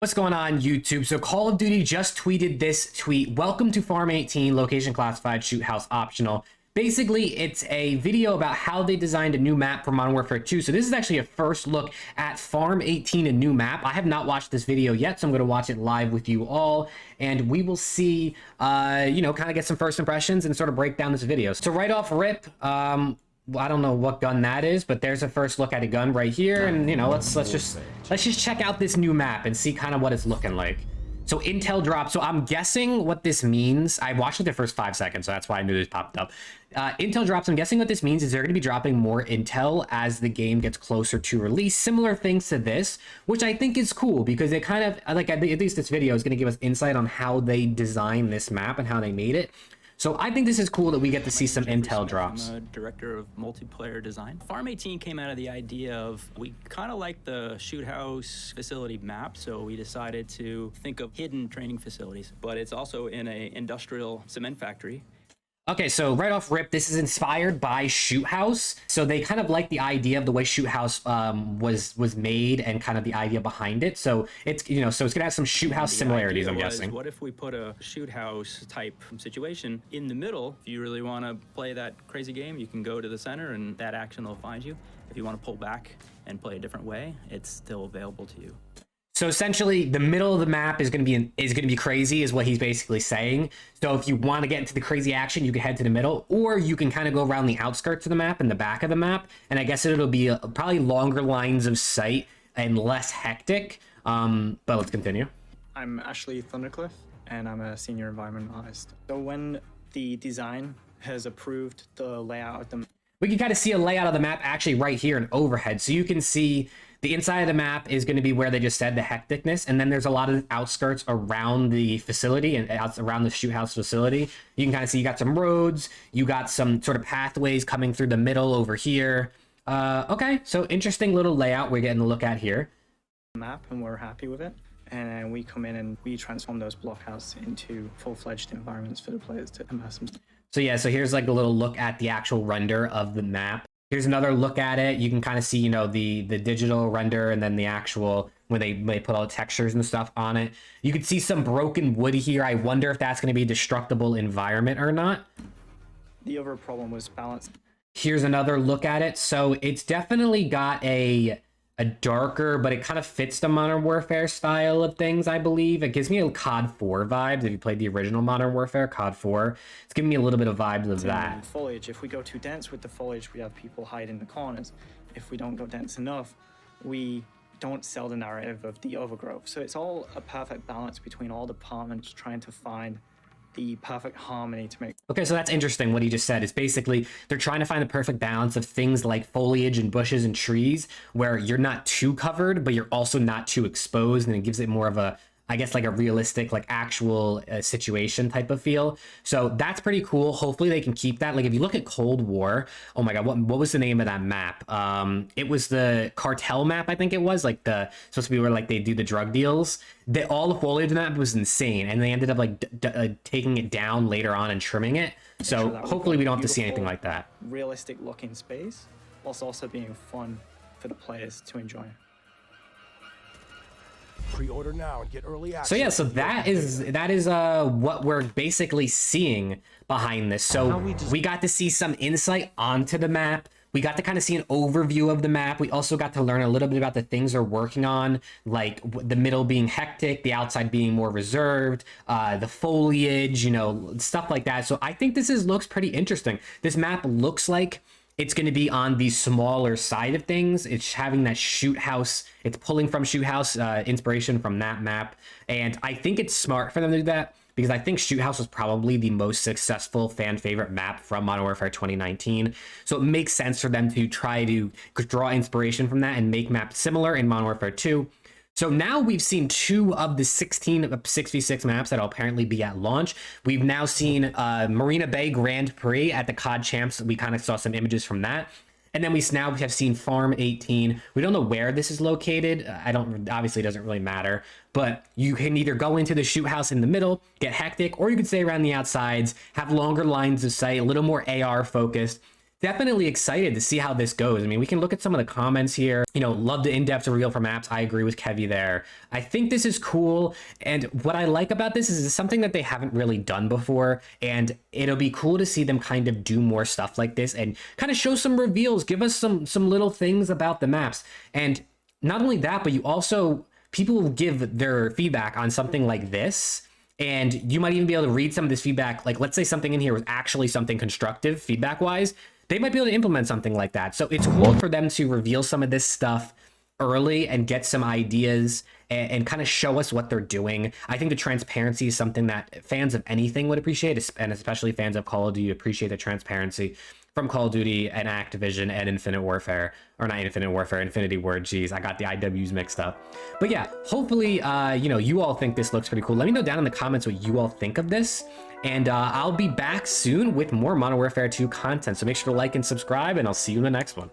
What's going on, YouTube? So Call of Duty just tweeted this tweet. Welcome to Farm 18, location classified, shoot house optional. Basically, it's a video about how they designed a new map for Modern Warfare 2. So this is actually a first look at Farm 18, a new map. I have not watched this video yet, so I'm going to watch it live with you all. And we will see, kind of get some first impressions and sort of break down this video. So right off rip, I don't know what gun that is, but there's a first look at a gun right here, and let's just check out this new map and see kind of what it's looking like. So intel drop. So I'm guessing what this means. I watched it the first 5 seconds, so that's why I knew this popped up. Intel drops. I'm guessing what this means is they're going to be dropping more intel as the game gets closer to release. Similar things to this, which I think is cool because it kind of like at least this video is going to give us insight on how they designed this map and how they made it. So I think this is cool that we get to see some intel drops. I'm a director of multiplayer design. Farm 18 came out of the idea of we kind of like the Shoothouse facility map, so we decided to think of hidden training facilities, but it's also in an industrial cement factory. Okay, so right off rip, this is inspired by Shoothouse. So they kind of like the idea of the way Shoothouse was made and kind of the idea behind it. So it's so it's gonna have some Shoothouse similarities, I'm guessing. What if we put a Shoothouse type situation in the middle? If you really want to play that crazy game, you can go to the center and that action will find you. If you want to pull back and play a different way, it's still available to you. So essentially, the middle of the map is going to be crazy, is what he's basically saying. So if you want to get into the crazy action, you can head to the middle, or you can kind of go around the outskirts of the map and the back of the map. And I guess it'll be probably longer lines of sight and less hectic. But let's continue. I'm Ashley Thundercliffe, and I'm a senior environment artist. So when the design has approved the layout of the, we can kind of see a layout of the map actually right here in overhead. So you can see the inside of the map is going to be where they just said the hecticness, and then there's a lot of outskirts around the facility and around the shoot house facility. You can kind of see you got some roads, you got some sort of pathways coming through the middle over here. Okay, so interesting little layout we're getting to look at here. Map, and we're happy with it. And we come in and we transform those blockhouse into full-fledged environments for the players to immerse themselves. So yeah, so here's like a little look at the actual render of the map. Here's another look at it. You can kind of see, the digital render and then the actual, when they put all the textures and stuff on it. You can see some broken wood here. I wonder if that's going to be a destructible environment or not. The other problem was balance. Here's another look at it. So it's definitely got a darker, but it kind of fits the Modern Warfare style of things, I believe. It gives me a COD 4 vibes. If you played the original Modern Warfare, COD 4, it's giving me a little bit of vibes of that. Foliage. If we go too dense with the foliage, we have people hide in the corners. If we don't go dense enough, we don't sell the narrative of the overgrowth. So it's all a perfect balance between all departments trying to find the perfect harmony to make. Okay, so that's interesting. What he just said is basically they're trying to find the perfect balance of things like foliage and bushes and trees where you're not too covered, but you're also not too exposed, and it gives it more of a, I guess, like a realistic, like actual situation type of feel. So that's pretty cool. Hopefully they can keep that. Like if you look at Cold War, oh my God, what was the name of that map? It was the cartel map, I think it was, like supposed to be where like they do the drug deals. All the foliage in that was insane, and they ended up like taking it down later on and trimming it. So hopefully we don't have to see anything like that. Realistic looking space, whilst also being fun for the players to enjoy. Pre-order now and get early access. So yeah, so that is what we're basically seeing behind this. So we got to see some insight onto the map. We got to kind of see an overview of the map. We also got to learn a little bit about the things they're working on, like the middle being hectic, the outside being more reserved, the foliage, stuff like that. So I think this looks pretty interesting. This map looks like it's going to be on the smaller side of things. It's having that shoot house. It's pulling from shoot house inspiration from that map. And I think it's smart for them to do that because I think shoot house was probably the most successful fan favorite map from Modern Warfare 2019. So it makes sense for them to try to draw inspiration from that and make maps similar in Modern Warfare 2. So now we've seen 2 of the 16 6v6 maps that'll apparently be at launch. We've now seen Marina Bay Grand Prix at the COD Champs. We kind of saw some images from that. And then we have seen Farm 18. We don't know where this is located. Obviously it doesn't really matter, but you can either go into the shoot house in the middle, get hectic, or you can stay around the outsides, have longer lines of sight, a little more AR focused. definitely excited to see how this goes. I mean, we can look at some of the comments here. You know, love the in-depth reveal for maps. I agree with Kevy there. I think this is cool. And what I like about this is it's something that they haven't really done before. And it'll be cool to see them kind of do more stuff like this and kind of show some reveals, give us some little things about the maps. And not only that, but you also, people will give their feedback on something like this. And you might even be able to read some of this feedback. Like, let's say something in here was actually something constructive feedback-wise. They might be able to implement something like that. So it's cool for them to reveal some of this stuff early and get some ideas and kind of show us what they're doing. I think the transparency is something that fans of anything would appreciate, and especially fans of Call of Duty appreciate the transparency from Call of Duty and Activision and Infinite Warfare, or not Infinite Warfare, Infinity Ward. Geez, I got the IWs mixed up. But yeah, hopefully, you know, you all think this looks pretty cool. Let me know down in the comments what you all think of this. And I'll be back soon with more Modern Warfare 2 content. So make sure to like and subscribe, and I'll see you in the next one.